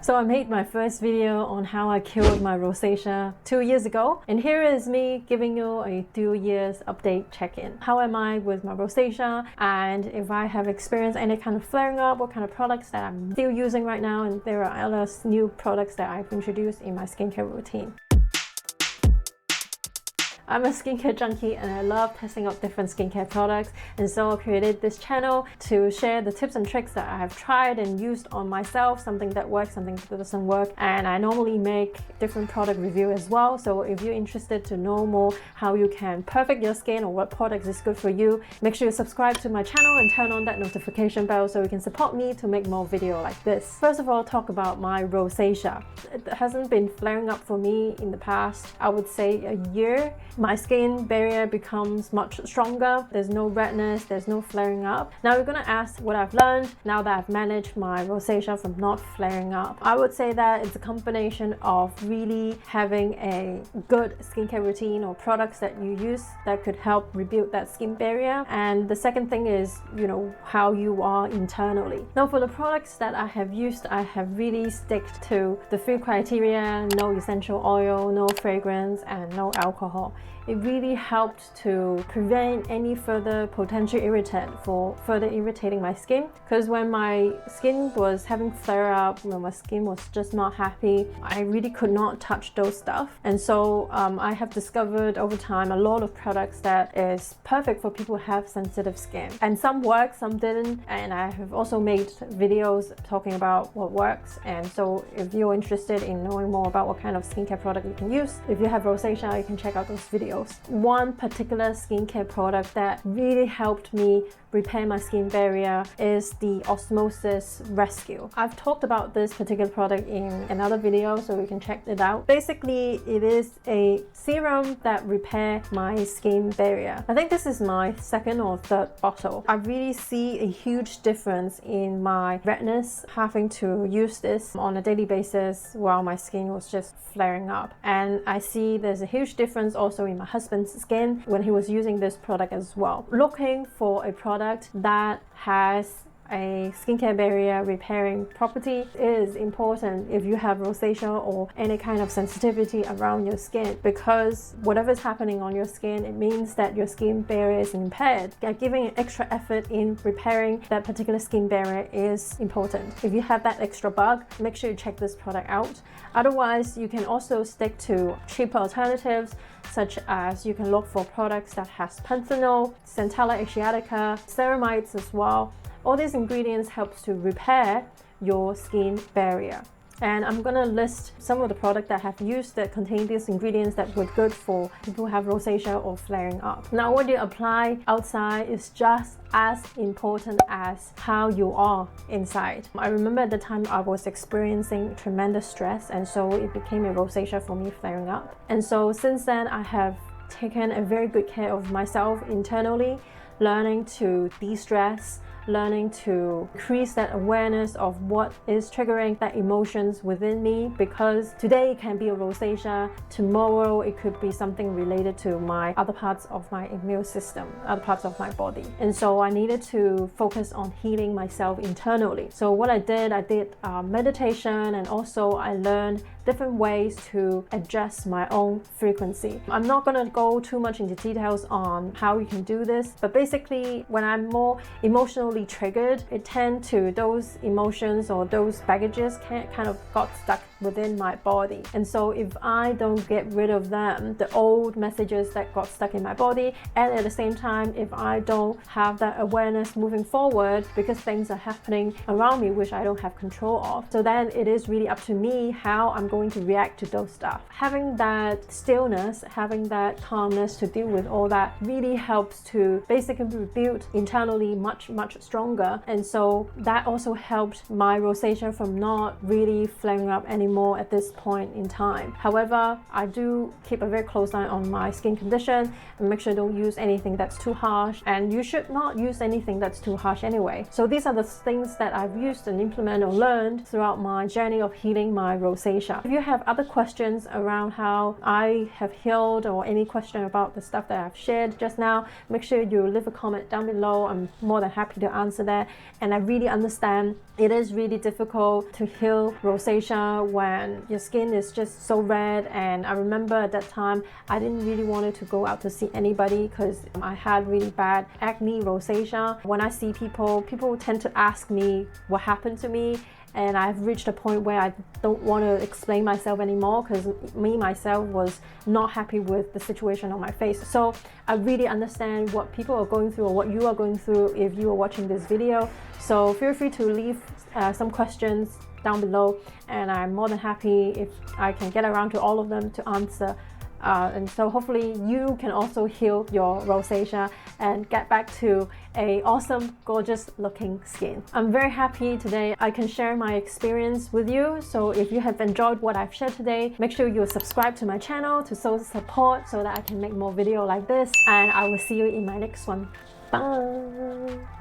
So I made my first video on how I cured my rosacea 2 years ago, and here is me giving you a 2 years update check-in. How am I with my rosacea, and if I have experienced any kind of flaring up, what kind of products that I'm still using right now, and there are other new products that I've introduced in my skincare routine. I'm a skincare junkie and I love testing out different skincare products, and so I created this channel to share the tips and tricks that I have tried and used on myself, something that works, something that doesn't work, and I normally make different product review as well. So if you're interested to know more how you can perfect your skin or what products is good for you, make sure you subscribe to my channel and turn on that notification bell so you can support me to make more video like this. First of all, talk about my rosacea. It hasn't been flaring up for me in the past, I would say a year. My skin barrier becomes much stronger. There's no redness, there's no flaring up. Now you're gonna ask what I've learned now that I've managed my rosacea from not flaring up. I would say that it's a combination of really having a good skincare routine or products that you use that could help rebuild that skin barrier. And the second thing is, how you are internally. Now for the products that I have used, I have really stick to the 3 criteria: no essential oil, no fragrance, and no alcohol. It really helped to prevent any further potential irritant for further irritating my skin, because when my skin was having flare up, when my skin was just not happy, I really could not touch those stuff. And so I have discovered over time a lot of products that is perfect for people who have sensitive skin, and some work, some didn't, and I have also made videos talking about what works. And so if you're interested in knowing more about what kind of skincare product you can use if you have rosacea, you can check out those videos. One particular skincare product that really helped me repair my skin barrier is the Osmosis Rescue. I've talked about this particular product in another video, so you can check it out. Basically, it is a serum that repairs my skin barrier. I think this is my 2nd or 3rd bottle. I really see a huge difference in my redness having to use this on a daily basis while my skin was just flaring up. And I see there's a huge difference also in my husband's skin when he was using this product as well. Looking for a product that has a skincare barrier repairing property is important if you have rosacea or any kind of sensitivity around your skin, because whatever is happening on your skin, it means that your skin barrier is impaired. Giving an extra effort in repairing that particular skin barrier is important. If you have that extra bug, make sure you check this product out. Otherwise, you can also stick to cheaper alternatives, such as you can look for products that has panthenol, Centella asiatica, ceramides as well. All these ingredients helps to repair your skin barrier. And I'm gonna list some of the products that I have used that contain these ingredients that were good for people who have rosacea or flaring up. Now, what you apply outside is just as important as how you are inside. I remember at the time I was experiencing tremendous stress, and so it became a rosacea for me flaring up. And so since then, I have taken a very good care of myself internally, learning to de-stress, learning to increase that awareness of what is triggering that emotions within me, because today it can be a rosacea, tomorrow it could be something related to my other parts of my immune system, other parts of my body. And so I needed to focus on healing myself internally. So what I did meditation, and also I learned different ways to adjust my own frequency. I'm not going to go too much into details on how you can do this, but basically when I'm more emotionally triggered, it tends to, those emotions or those baggages kind of got stuck within my body. And so if I don't get rid of them, the old messages that got stuck in my body, and at the same time, if I don't have that awareness moving forward because things are happening around me which I don't have control of, so then it is really up to me how I'm going to react to those stuff. Having that stillness, having that calmness to deal with all that really helps to basically rebuild internally much stronger. And so that also helped my rosacea from not really flaring up anymore at this point in time. However, I do keep a very close eye on my skin condition and make sure I don't use anything that's too harsh, and you should not use anything that's too harsh anyway. So these are the things that I've used and implemented or learned throughout my journey of healing my rosacea. If you have other questions around how I have healed, or any question about the stuff that I've shared just now, make sure you leave a comment down below. I'm more than happy to your answer there. And I really understand it is really difficult to heal rosacea when your skin is just so red. And I remember at that time I didn't really want to go out to see anybody because I had really bad acne rosacea. When I see people tend to ask me what happened to me, and I've reached a point where I don't want to explain myself anymore because myself was not happy with the situation on my face. So I really understand what people are going through or what you are going through if you are watching this video. So feel free to leave some questions down below, and I'm more than happy if I can get around to all of them to answer. And so hopefully you can also heal your rosacea and get back to a awesome, gorgeous looking skin. I'm very happy today I can share my experience with you. So if you have enjoyed what I've shared today, make sure you subscribe to my channel to show support so that I can make more videos like this. And I will see you in my next one. Bye!